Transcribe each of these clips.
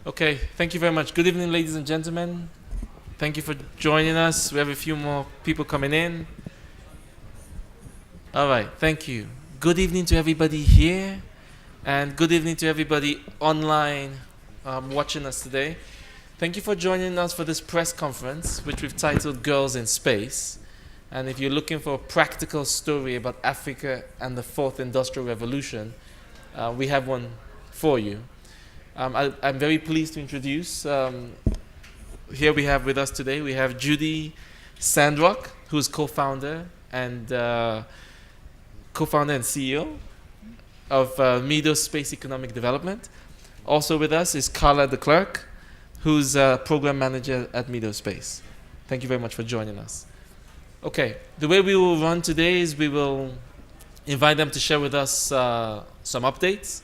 Okay, thank you very much. Good evening, ladies and gentlemen. Thank you for joining us. We have a few more people coming in. All right, thank you. Good evening to everybody here, and good evening to everybody online watching us today. Thank you for joining us for this press conference, which we've titled Girls in Space. And if you're looking for a practical story about Africa and the fourth industrial revolution, we have one for you. I'm very pleased to introduce, here we have with us today, we have Judi Sandrock, who's co-founder and CEO of MEDO.SPACE Economic Development. Also with us is Carla, the Klerk, who's program manager at MEDO.SPACE. Thank you very much for joining us. Okay, the way we will run today is we will invite them to share with us some updates,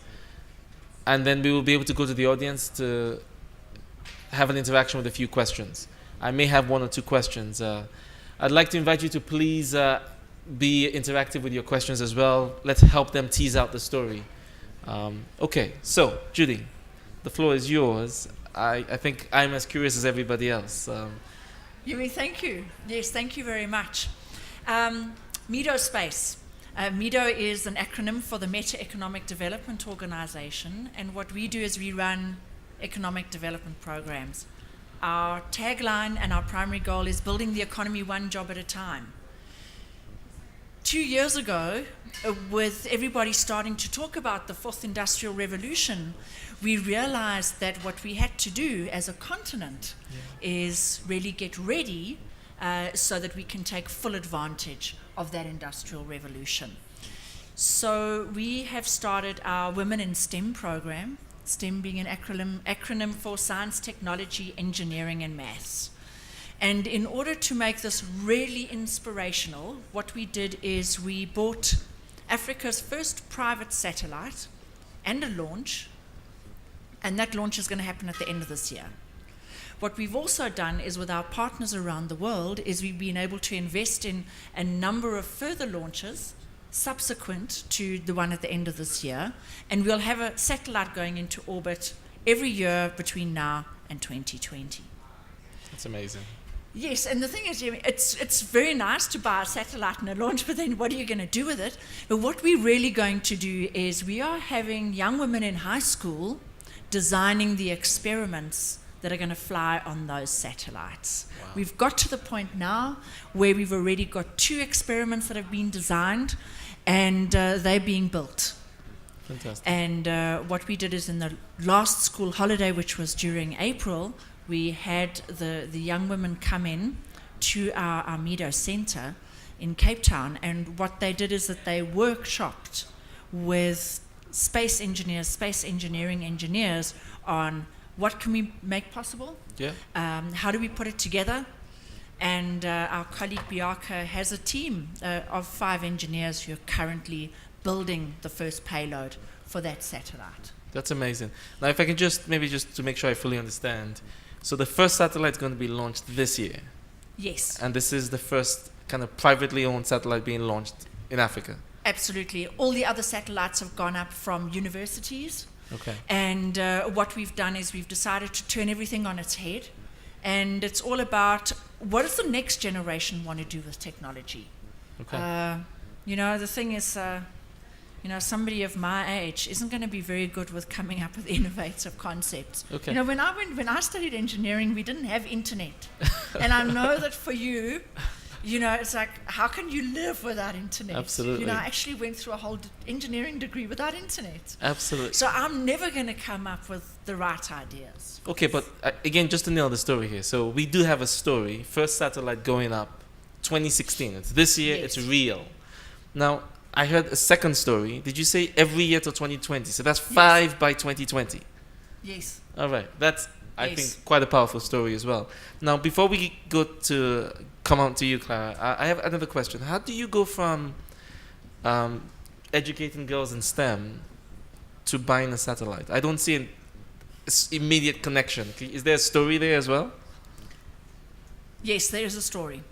and then we will be able to go to the audience to have an interaction with a few questions. I may have one or two questions. I'd like to invite you to please be interactive with your questions as well. Let's help them tease out the story. Okay, so Judi, the floor is yours. I think I'm as curious as everybody else. Yumi, thank you. Yes, thank you very much. MEDO.SPACE. MEDO is an acronym for the Meta Economic Development Organization, and what we do is we run economic development programs. Our tagline and our primary goal is building the economy one job at a time. 2 years ago, with everybody starting to talk about the fourth industrial revolution, we realized that what we had to do as a continent is really get ready so that we can take full advantage of that industrial revolution. So we have started our Women in STEM program, STEM being an acronym for Science, Technology, Engineering, and Maths. And in order to make this really inspirational, what we did is we bought Africa's first private satellite and a launch, and that launch is going to happen at the end of this year. What we've also done is with our partners around the world is we've been able to invest in a number of further launches subsequent to the one at the end of this year, and we'll have a satellite going into orbit every year between now and 2020. That's amazing. Yes, and the thing is, it's very nice to buy a satellite and a launch, but then what are you going to do with it? But what we're really going to do is we are having young women in high school designing the experiments that are going to fly on those satellites. Wow. We've got to the point now where we've already got 2 experiments that have been designed, and they're being built. Fantastic. And what we did is in the last school holiday, which was during April, we had the young women come in to our MEDO Center in Cape Town, and what they did is that they workshopped with space engineers, space engineering engineers on what can we make possible? Yeah. How do we put it together? And our colleague Bianca has a team of 5 engineers who are currently building the first payload for that satellite. That's amazing. Now, if I can just to make sure I fully understand. So the first satellite is going to be launched this year. Yes. And this is the first kind of privately owned satellite being launched in Africa. Absolutely. All the other satellites have gone up from universities. Okay. And what we've done is we've decided to turn everything on its head. And it's all about what does the next generation want to do with technology? Okay. The thing is, somebody of my age isn't going to be very good with coming up with innovative concepts. Okay. When I studied engineering, we didn't have internet. And I know that for you, it's like, how can you live without internet? Absolutely. I actually went through a whole engineering degree without internet. Absolutely. So I'm never going to come up with the right ideas. Okay, but again, just to nail the story here. So we do have a story. First satellite going up, 2016. It's this year. Yes. It's real. Now, I heard a second story. Did you say every year till 2020? So that's 5 by 2020. Yes. All right. That's, I think, quite a powerful story as well. Now, before we come on to you, Clara, I have another question. How do you go from educating girls in STEM to buying a satellite? I don't see an immediate connection. Is there a story there as well? Yes, there is a story.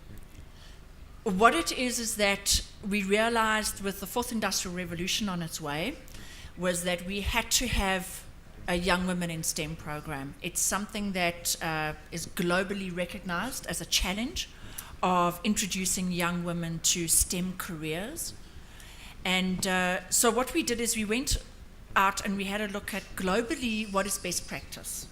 What it is that we realized with the fourth industrial revolution on its way was that we had to have a Young Women in STEM program. It's something that is globally recognized as a challenge of introducing young women to STEM careers. And so what we did is we went out and we had a look at globally what is best practice.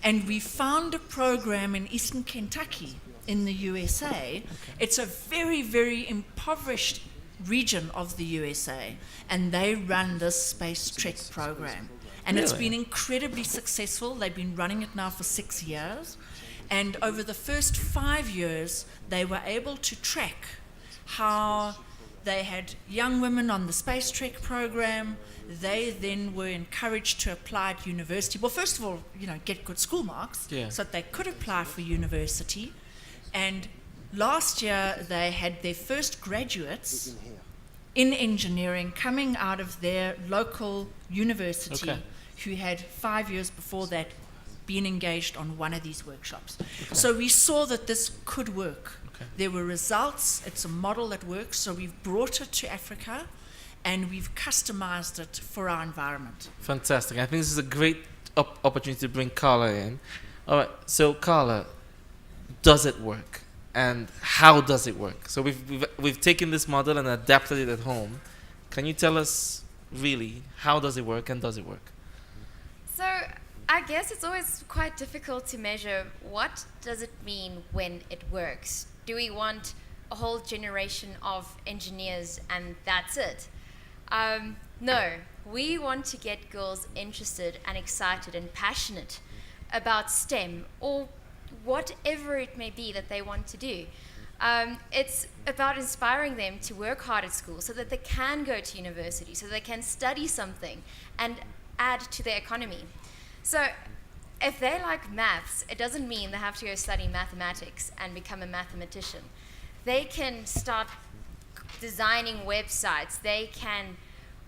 And we found a program in Eastern Kentucky in the USA. It's a very, very impoverished region of the USA, and they run this Space Trek program. And it's been incredibly successful. They've been running it now for 6 years. And over the first 5 years, they were able to track how they had young women on the Space Trek program. They then were encouraged to apply at university. Well, first of all, get good school marks so that they could apply for university. And last year, they had their first graduates in engineering coming out of their local university who had 5 years before that been engaged on one of these workshops. So we saw that this could work. There were results. It's a model that works. So we've brought it to Africa and we've customized it for our environment. Fantastic. I think this is a great opportunity to bring Carla in. All right. So Carla, does it work? And how does it work? So we've taken this model and adapted it at home. Can you tell us really how does it work and does it work? So I guess it's always quite difficult to measure what does it mean when it works. Do we want a whole generation of engineers and that's it? No, we want to get girls interested and excited and passionate about STEM or whatever it may be that they want to do. It's about inspiring them to work hard at school so that they can go to university, so they can study something and add to their economy. So if they like maths, it doesn't mean they have to go study mathematics and become a mathematician. They can start designing websites, they can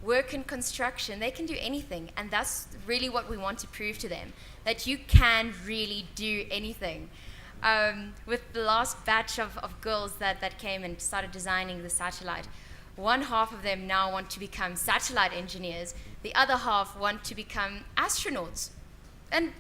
work in construction, they can do anything. And that's really what we want to prove to them, that you can really do anything. With the last batch of girls that came and started designing the satellite, one half of them now want to become satellite engineers, the other half want to become astronauts. And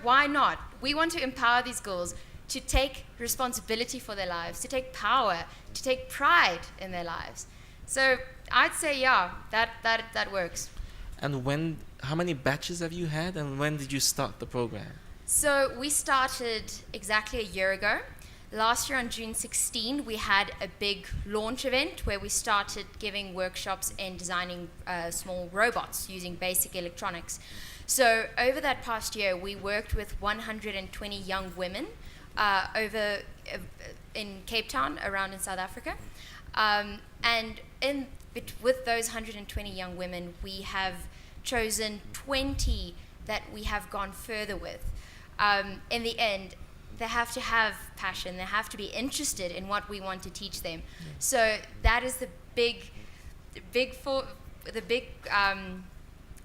why not? We want to empower these girls to take responsibility for their lives, to take power, to take pride in their lives. So I'd say, that works. And how many batches have you had, and when did you start the program? So we started exactly a year ago. Last year on June 16, we had a big launch event where we started giving workshops in designing small robots using basic electronics. So over that past year, we worked with 120 young women over in Cape Town, around in South Africa. With those 120 young women, we have chosen 20 that we have gone further with. In the end, they have to have passion. They have to be interested in what we want to teach them. So that is the big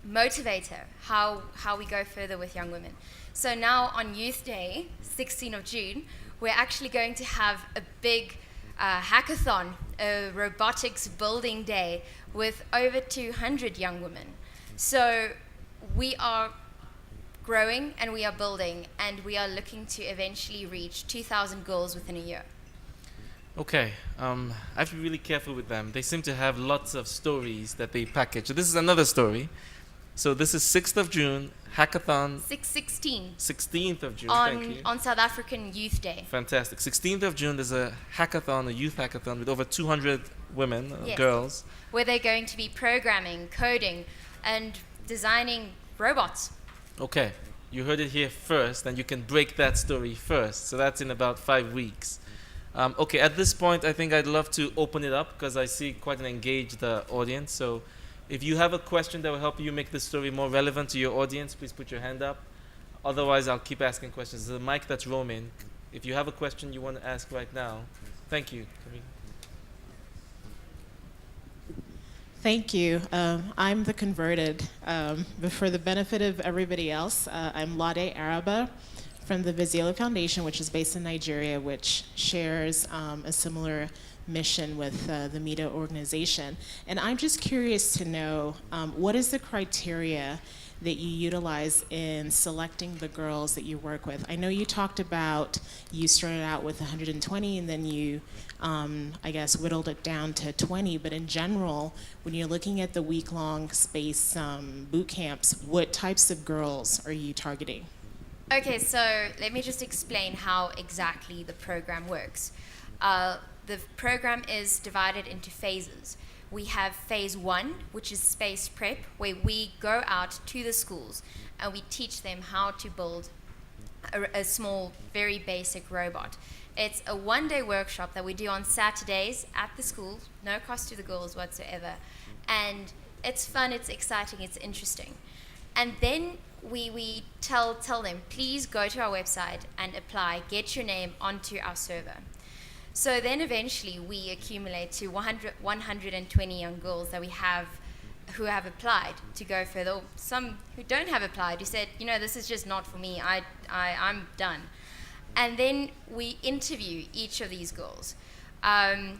motivator, how we go further with young women. So now on Youth Day, 16th of June, we're actually going to have a big hackathon, a robotics building day with over 200 young women. So we are growing and we are building, and we are looking to eventually reach 2,000 girls within a year. Okay, I have to be really careful with them. They seem to have lots of stories that they package. So this is another story. So this is 6th of June, hackathon. 16th of June, thank you. On South African Youth Day. Fantastic. 16th of June, there's a hackathon, a youth hackathon with over 200 women, Yes. girls. Where they're going to be programming, coding, and designing robots. Okay, you heard it here first, and you can break that story first. So that's in about 5 weeks. Okay, at this point, I think I'd love to open it up because I see quite an engaged audience. So if you have a question that will help you make the story more relevant to your audience, please put your hand up. Otherwise, I'll keep asking questions. There's a mic that's roaming. If you have a question you want to ask right now, thank you. Thank you. I'm the converted. But for the benefit of everybody else, I'm Lade Araba from the Vizela Foundation, which is based in Nigeria, which shares a similar mission with the MEDO organization. And I'm just curious to know, what is the criteria that you utilize in selecting the girls that you work with? I know you talked about you started out with 120 and then you, I guess, whittled it down to 20, but in general, when you're looking at the week-long space boot camps, what types of girls are you targeting? Okay, so let me just explain how exactly the program works. The program is divided into phases. We have phase 1, which is space prep, where we go out to the schools and we teach them how to build a small, very basic robot. It's a one-day workshop that we do on Saturdays at the school, no cost to the girls whatsoever. And it's fun, it's exciting, it's interesting. And then we tell them, please go to our website and apply, get your name onto our server. So then eventually we accumulate to 120 young girls that we have who have applied to go further. Some who don't have applied, who said, this is just not for me, I'm done. And then we interview each of these girls. And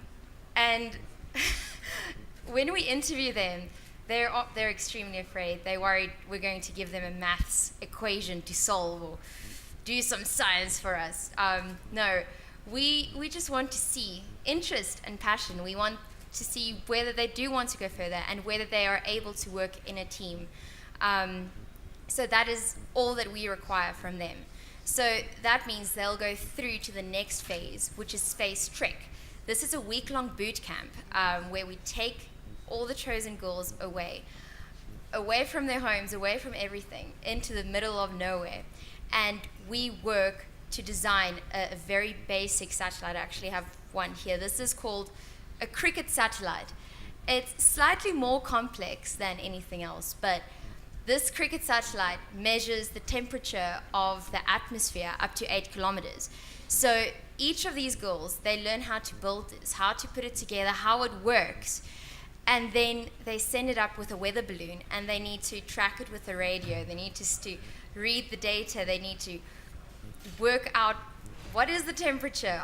when we interview them, they're extremely afraid. They're worried we're going to give them a maths equation to solve or do some science for us. No. We just want to see interest and passion. We want to see whether they do want to go further and whether they are able to work in a team. So that is all that we require from them. So that means they'll go through to the next phase, which is Space Trek. This is a week-long boot camp where we take all the chosen girls away from their homes, away from everything, into the middle of nowhere. And we work to design a very basic satellite. I actually have one here. This is called a cricket satellite. It's slightly more complex than anything else, but this cricket satellite measures the temperature of the atmosphere up to 8 kilometers. So each of these girls, they learn how to build this, how to put it together, how it works, and then they send it up with a weather balloon, and they need to track it with a radio. They need to read the data. They need to work out what is the temperature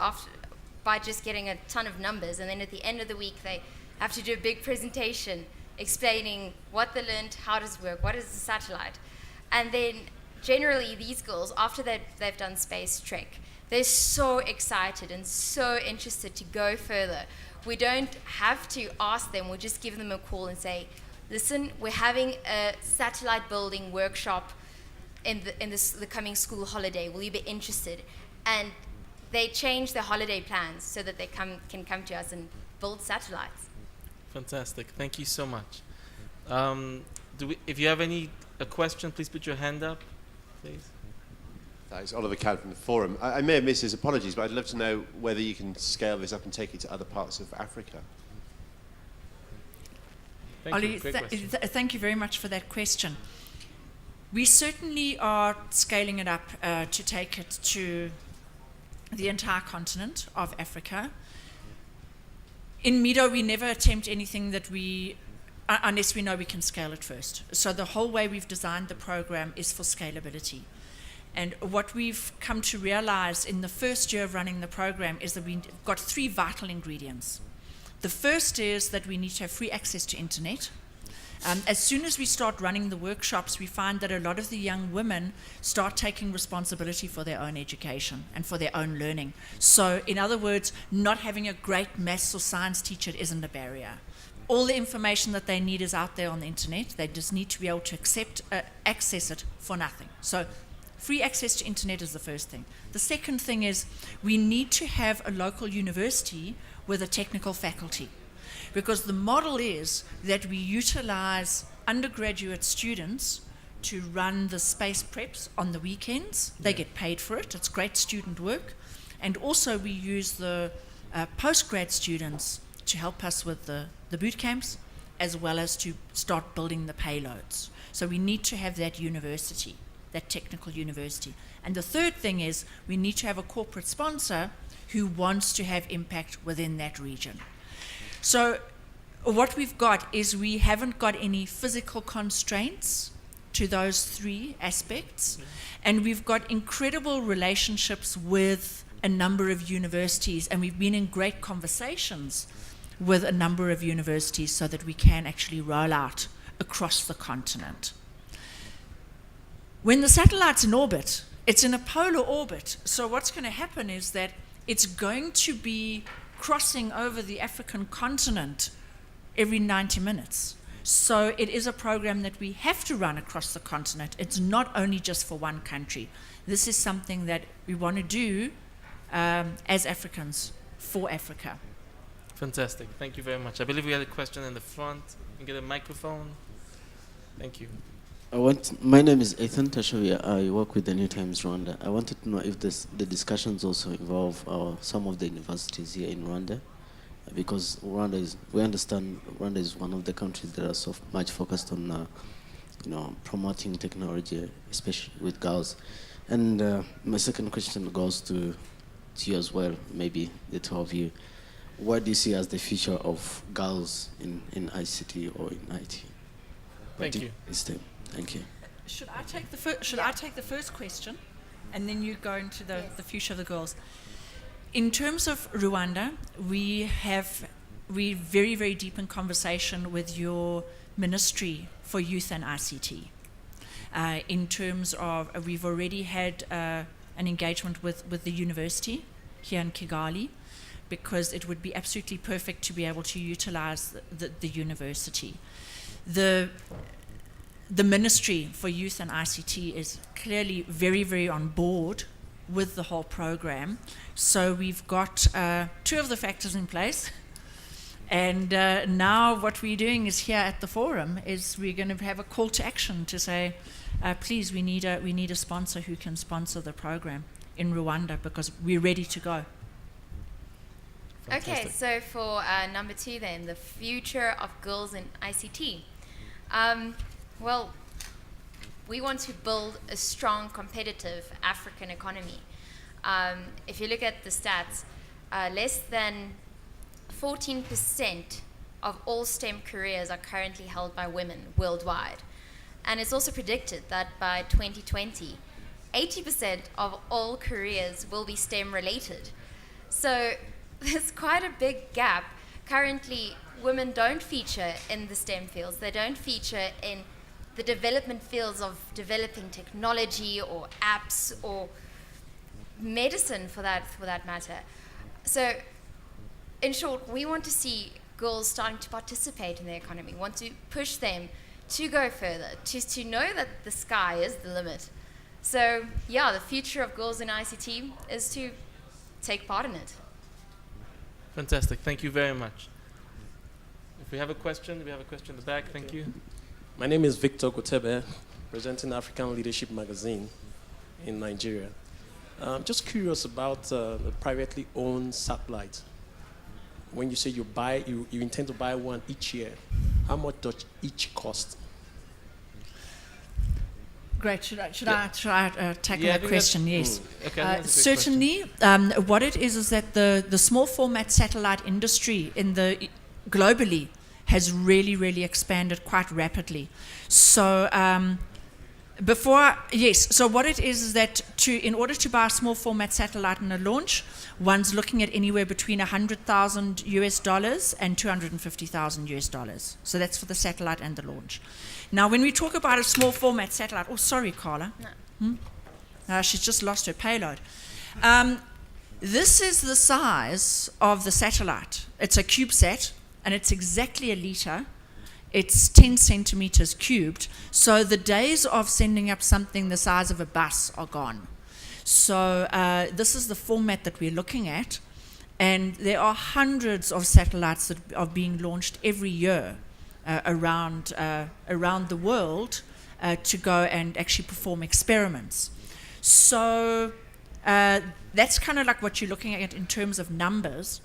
by just getting a ton of numbers, and then at the end of the week they have to do a big presentation explaining what they learned, how does it work, what is the satellite. And then generally these girls, after they've done Space Trek, they're so excited and so interested to go further. We don't have to ask them, we'll just give them a call and say, listen, we're having a satellite building workshop in the coming school holiday, will you be interested? And they change their holiday plans so that they can come to us and build satellites. Fantastic, thank you so much. If you have a question, please put your hand up, please. Thanks, Oliver Cad from the Forum. I may have missed his apologies, but I'd love to know whether you can scale this up and take it to other parts of Africa. Ollie, thank you very much for that question. We certainly are scaling it up to take it to the entire continent of Africa. In MEDO, we never attempt anything that unless we know we can scale it first. So the whole way we've designed the program is for scalability. And what we've come to realize in the first year of running the program is that we've got 3 vital ingredients. The first is that we need to have free access to internet. As soon as we start running the workshops, we find that a lot of the young women start taking responsibility for their own education and for their own learning. So, in other words, not having a great maths or science teacher isn't a barrier. All the information that they need is out there on the internet. They just need to be able to access it for nothing. So, free access to internet is the first thing. The second thing is we need to have a local university with a technical faculty. Because the model is that we utilize undergraduate students to run the space preps on the weekends. They get paid for it. It's great student work. And also we use the postgrad students to help us with the boot camps, as well as to start building the payloads. So we need to have that university, that technical university. And the third thing is we need to have a corporate sponsor who wants to have impact within that region. So what we've got is we haven't got any physical constraints to those 3 aspects, and we've got incredible relationships with a number of universities, and we've been in great conversations with a number of universities so that we can actually roll out across the continent. When the satellite's in orbit, it's in a polar orbit. So what's going to happen is that it's going to be crossing over the African continent every 90 minutes. So it is a program that we have to run across the continent. It's not only just for one country. This is something that we want to do as Africans for Africa. Fantastic. Thank you very much. I believe we had a question in the front. You can get a microphone. Thank you. My name is Ethan Tashavia. I work with the New Times Rwanda. I wanted to know if the discussions also involve some of the universities here in Rwanda, because we understand Rwanda is one of the countries that are so much focused on promoting technology, especially with girls. And my second question goes to you as well, maybe the two of you. What do you see as the future of girls in ICT or in IT? Thank you. Thank you. Should I take the first question, and then you go into the future of the girls? In terms of Rwanda, we're very, very deep in conversation with your Ministry for Youth and ICT. In terms of, we've already had an engagement with the university here in Kigali, because it would be absolutely perfect to be able to utilize the university. The Ministry for Youth and ICT is clearly very, very on board with the whole program. So we've got two of the factors in place. And now what we're doing is here at the forum is we're going to have a call to action to say, please, we need a sponsor who can sponsor the program in Rwanda, because we're ready to go. Okay, so for number 2 then, the future of girls in ICT. Well, we want to build a strong, competitive African economy. If you look at the stats, less than 14% of all STEM careers are currently held by women worldwide. And it's also predicted that by 2020, 80% of all careers will be STEM related. So there's quite a big gap. Currently, women don't feature in the STEM fields. They don't feature in the development fields of developing technology or apps or medicine for that matter. So in short, we want to see girls starting to participate in the economy, want to push them to go further, to know that the sky is the limit. So yeah, the future of girls in ICT is to take part in it. Fantastic. Thank you very much. If we have a question in the back. Thank you. My name is Victor Gotebe, presenting African Leadership Magazine in Nigeria. I'm just curious about the privately owned satellite. When you say you intend to buy one each year, how much does each cost? Great. Should I tackle that question? Yes. Okay, certainly. What it is that the small format satellite industry globally has really, really expanded quite rapidly. So so what it is that in order to buy a small format satellite in a launch, one's looking at anywhere between $100,000 and $250,000. So that's for the satellite and the launch. Now, when we talk about a small format satellite, oh, sorry, Carla. No. She's just lost her payload. This is the size of the satellite. It's a CubeSat, and it's exactly a liter. It's 10 centimeters cubed. So the days of sending up something the size of a bus are gone. So this is the format that we're looking at. And there are hundreds of satellites that are being launched every year around the world to go and actually perform experiments. So that's kind of like what you're looking at in terms of numbers.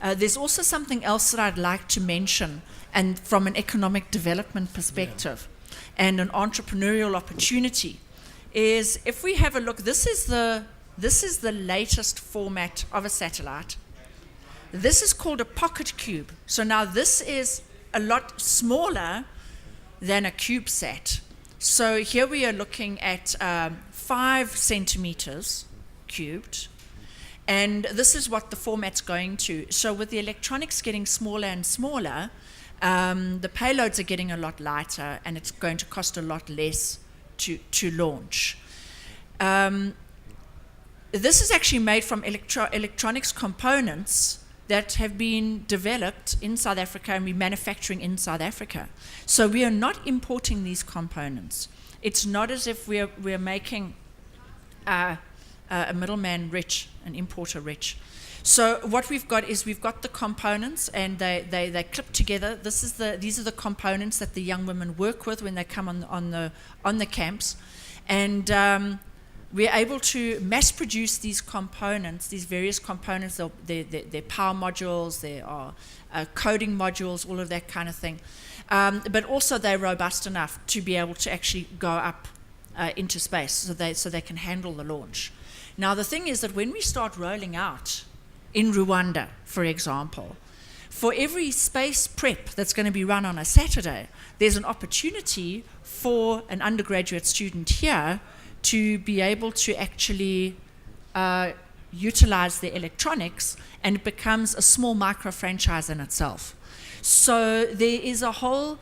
There's also something else that I'd like to mention, and from an economic development perspective and an entrepreneurial opportunity, is if we have a look, this is the latest format of a satellite. This is called a pocket cube. So now this is a lot smaller than a CubeSat. So here we are looking at 5 centimeters cubed. And this is what the format's going to. So with the electronics getting smaller and smaller, the payloads are getting a lot lighter, and it's going to cost a lot less to launch. This is actually made from electronics components that have been developed in South Africa and we're manufacturing in South Africa. So we are not importing these components. It's not as if we're making a middleman rich, an importer rich. So what we've got is we've got the components and they clip together. These are the components that the young women work with when they come on the camps. And we're able to mass produce these components, these various components. They're power modules, there are coding modules, all of that kind of thing. But also they're robust enough to be able to actually go up into space so they can handle the launch. Now the thing is that when we start rolling out in Rwanda, for example, for every space prep that's going to be run on a Saturday, there's an opportunity for an undergraduate student here to be able to actually utilize their electronics, and it becomes a small micro franchise in itself. So there is a whole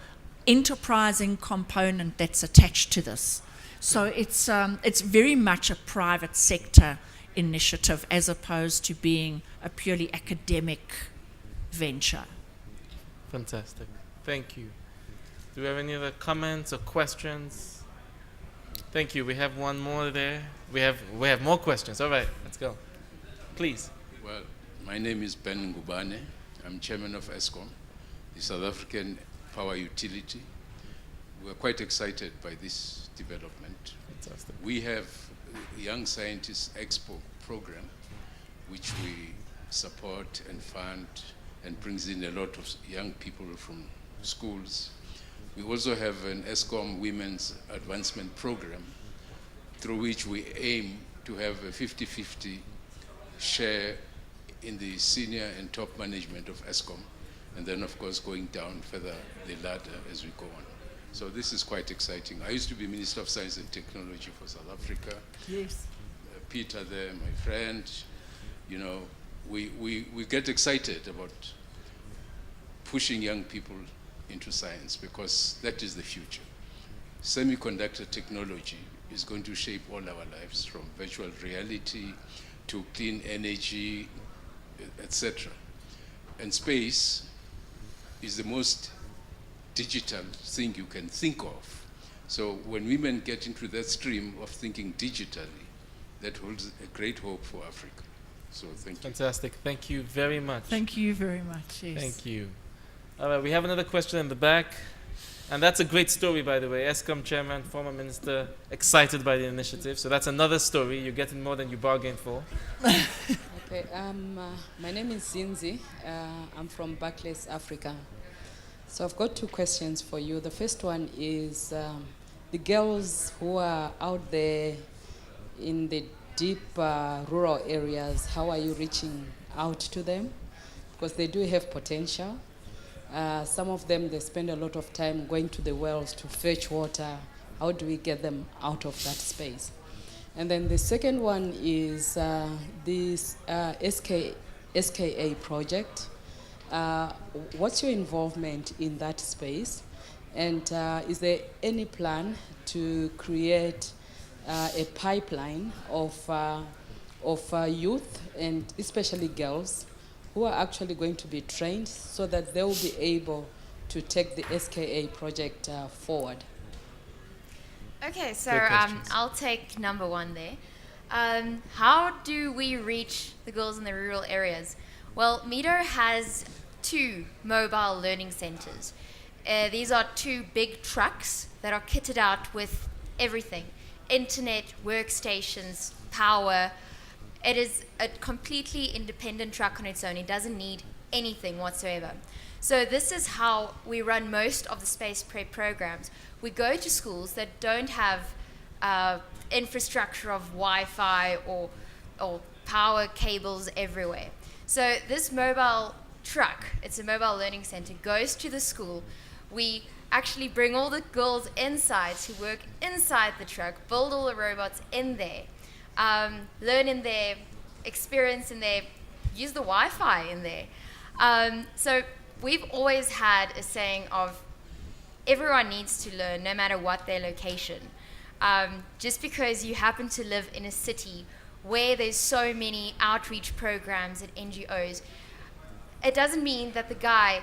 enterprising component that's attached to this. So it's very much a private sector initiative as opposed to being a purely academic venture. Fantastic. Thank you. Do we have any other comments or questions? Thank you. We have one more there. We have more questions. All right, let's go. Please. Well, my name is Ben Ngubane. I'm chairman of ESCOM, the South African Power Utility. We're quite excited by this development. Fantastic. We have a Young Scientists Expo program, which we support and fund and brings in a lot of young people from schools. We also have an ESCOM Women's Advancement Program, through which we aim to have a 50-50 share in the senior and top management of ESCOM, and then of course going down further the ladder as we go on. So this is quite exciting. I used to be Minister of Science and Technology for South Africa. Yes. Peter there, my friend, you know, we get excited about pushing young people into science because that is the future. Semiconductor technology is going to shape all our lives, from virtual reality to clean energy, etc. And space is the most digital thing you can think of. So when women get into that stream of thinking digitally, that holds a great hope for Africa. So thank you. Fantastic. Thank you very much. Thank you very much. Yes. Thank you. All right, we have another question in the back. And that's a great story, by the way. ESCOM chairman, former minister, excited by the initiative. So that's another story. You're getting more than you bargained for. Okay, my name is Zinzi. I'm from Barclays, Africa. So I've got two questions for you. The first one is the girls who are out there in the deep rural areas, how are you reaching out to them? Because they do have potential. Some of them, they spend a lot of time going to the wells to fetch water. How do we get them out of that space? And then the second one is this SKA project. What's your involvement in that space? And is there any plan to create a pipeline of youth, and especially girls, who are actually going to be trained so that they will be able to take the SKA project forward? Okay, so Good questions. I'll take number one there. How do we reach the girls in the rural areas? Well, MEDO has 2 mobile learning centers. These are 2 big trucks that are kitted out with everything: internet, workstations, power. It is a completely independent truck on its own. It doesn't need anything whatsoever. So this is how we run most of the space prep programs. We go to schools that don't have infrastructure of Wi-Fi or power cables everywhere. So this mobile truck, it's a mobile learning center, goes to the school. We actually bring all the girls inside to work inside the truck, build all the robots in there, learn in there, experience in there, use the Wi-Fi in there. So we've always had a saying of everyone needs to learn no matter what their location. Just because you happen to live in a city where there's so many outreach programs at NGOs, it doesn't mean that the guy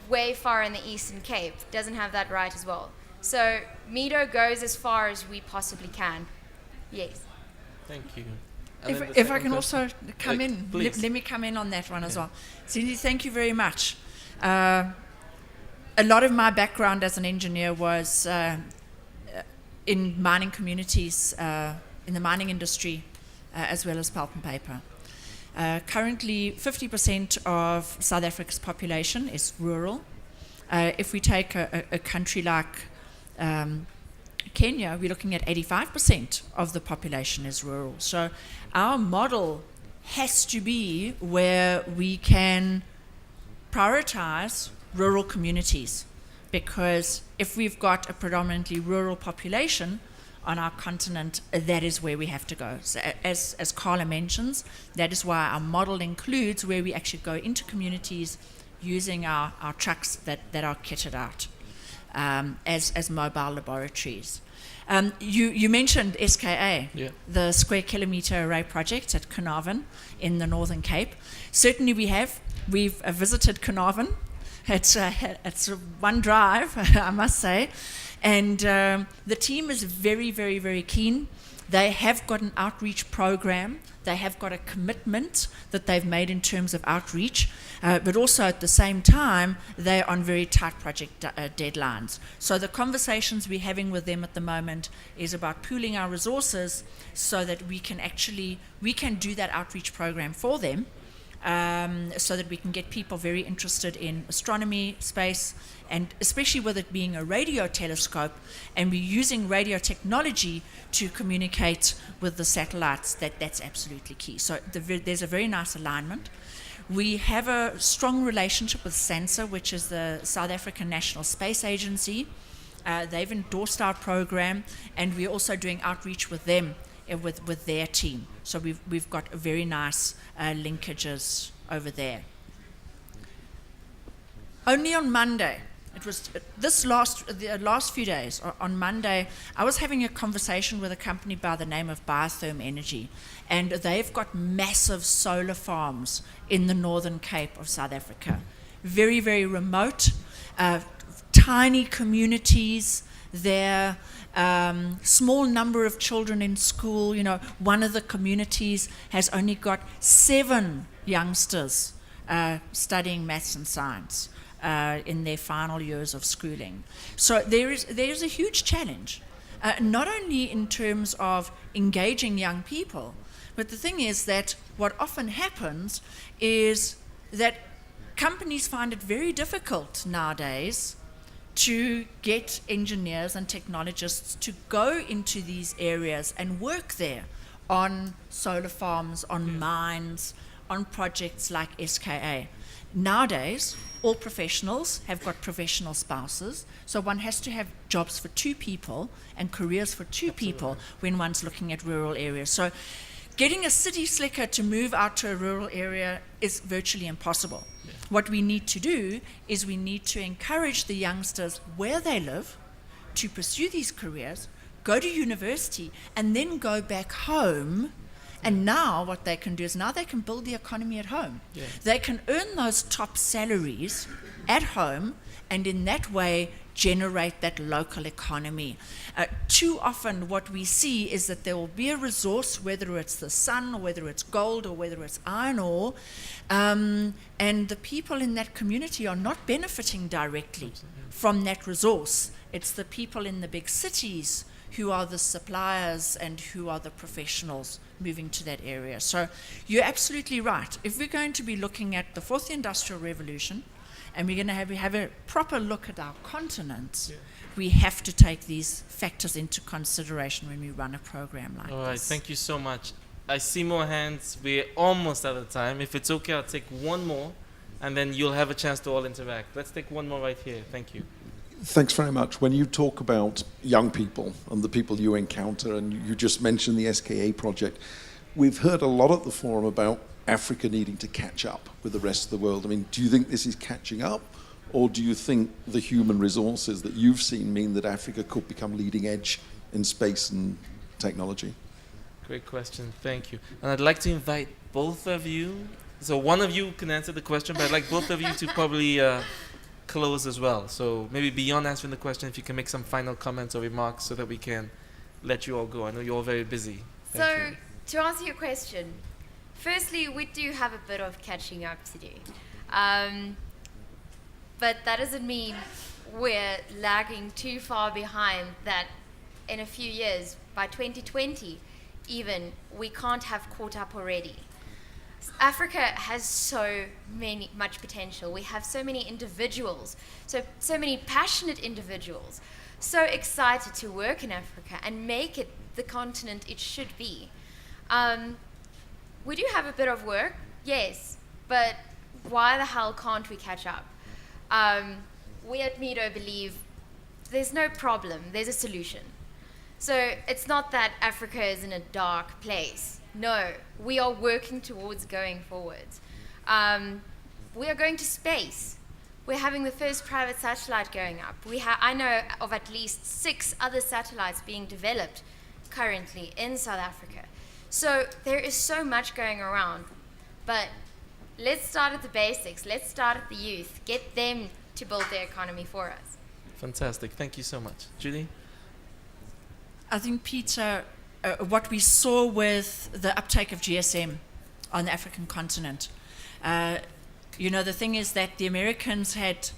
way far in the Eastern Cape doesn't have that right as well. So MEDO goes as far as we possibly can. Yes. Thank you. If I can also come in, please. let me come in on that one as well. Cindy, thank you very much. A lot of my background as an engineer was in mining communities, in the mining industry, as well as pulp and paper. Currently, 50% of South Africa's population is rural. If we take a country like Kenya, we're looking at 85% of the population is rural. So our model has to be where we can prioritize rural communities, because if we've got a predominantly rural population on our continent, that is where we have to go. So as Carla mentions, that is why our model includes where we actually go into communities using our trucks that are kitted out as mobile laboratories. You mentioned SKA, the Square Kilometre Array Project at Carnarvon in the Northern Cape. Certainly we've visited Carnarvon. It's one drive, I must say. And the team is very, very, very keen. They have got an outreach program. They have got a commitment that they've made in terms of outreach. But also at the same time, they're on very tight project deadlines. So the conversations we're having with them at the moment is about pooling our resources so that we can do that outreach program for them. So that we can get people very interested in astronomy, space, and especially with it being a radio telescope, and we're using radio technology to communicate with the satellites, that's absolutely key. So there's a very nice alignment. We have a strong relationship with SANSA, which is the South African National Space Agency. They've endorsed our program, and we're also doing outreach with them, with their team. So we've got very nice linkages over there. Only on Monday, it was the last few days, on Monday, I was having a conversation with a company by the name of Biotherm Energy, and they've got massive solar farms in the Northern Cape of South Africa. Very, very remote, tiny communities there. Small number of children in school. One of the communities has only got 7 youngsters studying maths and science in their final years of schooling. So there is a huge challenge, not only in terms of engaging young people, but the thing is that what often happens is that companies find it very difficult nowadays to get engineers and technologists to go into these areas and work there on solar farms, on mines, on projects like SKA. Nowadays, all professionals have got professional spouses, so one has to have jobs for 2 people and careers for 2 people when one's looking at rural areas. So getting a city slicker to move out to a rural area is virtually impossible. What we need to do is we need to encourage the youngsters where they live to pursue these careers, go to university, and then go back home. And now what they can do is now they can build the economy at home. Yeah. They can earn those top salaries at home, and in that way generate that local economy. Too often what we see is that there will be a resource, whether it's the sun or whether it's gold or whether it's iron ore, and the people in that community are not benefiting directly from that resource. It's the people in the big cities who are the suppliers and who are the professionals moving to that area. So you're absolutely right. If we're going to be looking at the 4th Industrial Revolution, and we're going to have a proper look at our continent, we have to take these factors into consideration when we run a program like this. All right, thank you so much. I see more hands. We're almost out of time. If it's okay, I'll take one more, and then you'll have a chance to all interact. Let's take one more right here. Thank you. Thanks very much. When you talk about young people and the people you encounter, and you just mentioned the SKA project, we've heard a lot at the forum about Africa needing to catch up with the rest of the world. I mean, do you think this is catching up, or do you think the human resources that you've seen mean that Africa could become leading edge in space and technology? Great question, thank you. And I'd like to invite both of you, so one of you can answer the question, but I'd like both of you to probably close as well. So maybe beyond answering the question, if you can make some final comments or remarks so that we can let you all go. I know you're all very busy. Thank you. To answer your question, firstly, we do have a bit of catching up to do. But that doesn't mean we're lagging too far behind that in a few years, by 2020 even, we can't have caught up already. Africa has so much potential. We have so many individuals, so many passionate individuals, so excited to work in Africa and make it the continent it should be. We do have a bit of work, yes, but why the hell can't we catch up? We at MEDO believe there's no problem, there's a solution. So it's not that Africa is in a dark place. No, we are working towards going forwards. We are going to space. We're having the first private satellite going up. I know of at least 6 other satellites being developed currently in South Africa. So there is so much going around, but let's start at the basics. Let's start at the youth. Get them to build their economy for us. Fantastic, thank you so much. Judi? I think, Peter, what we saw with the uptake of GSM on the African continent, the thing is that the Americans had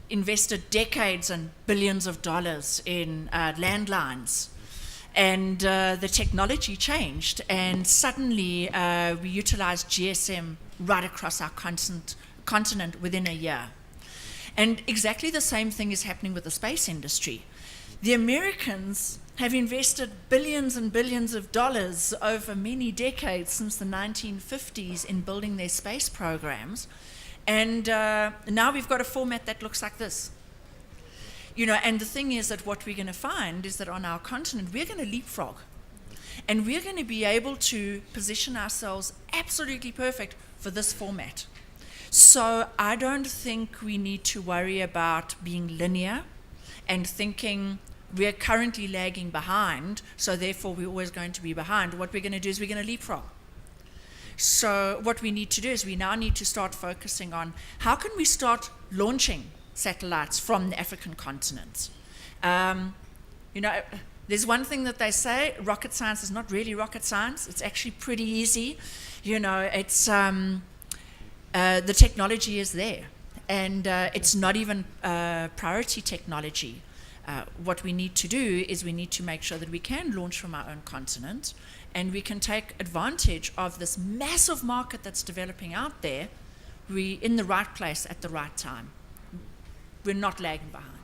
invested decades and billions of dollars in landlines, and the technology changed, and suddenly we utilized GSM right across our continent within a year. And exactly the same thing is happening with the space industry. The Americans have invested billions and billions of dollars over many decades since the 1950s in building their space programs. And now we've got a format that looks like this. And the thing is that what we're going to find is that on our continent, we're going to leapfrog. And we're going to be able to position ourselves absolutely perfect for this format. So I don't think we need to worry about being linear and thinking we're currently lagging behind, so therefore we're always going to be behind. What we're going to do is we're going to leapfrog. So what we need to do is we now need to start focusing on how can we start launching satellites from the African continent. There's one thing that they say, rocket science is not really rocket science. It's actually pretty easy. It's the technology is there, and it's not even priority technology. What we need to do is we need to make sure that we can launch from our own continent, and we can take advantage of this massive market that's developing out there. We're in the right place at the right time. We're not lagging behind.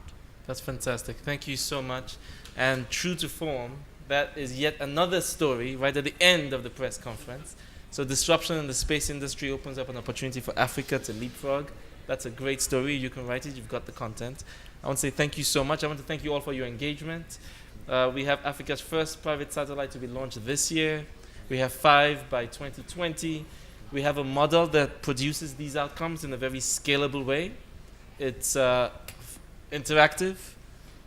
That's fantastic. Thank you so much. And true to form, that is yet another story right at the end of the press conference. So disruption in the space industry opens up an opportunity for Africa to leapfrog. That's a great story. You can write it. You've got the content. I want to say thank you so much. I want to thank you all for your engagement. We have Africa's first private satellite to be launched this year. We have 5 by 2020. We have a model that produces these outcomes in a very scalable way. It's interactive,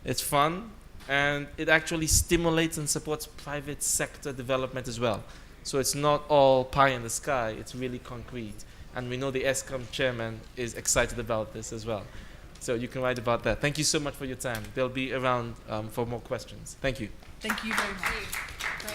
it's fun, and it actually stimulates and supports private sector development as well. So it's not all pie in the sky, it's really concrete. And we know the ESCOM chairman is excited about this as well. So you can write about that. Thank you so much for your time. They'll be around for more questions. Thank you. Thank you very much.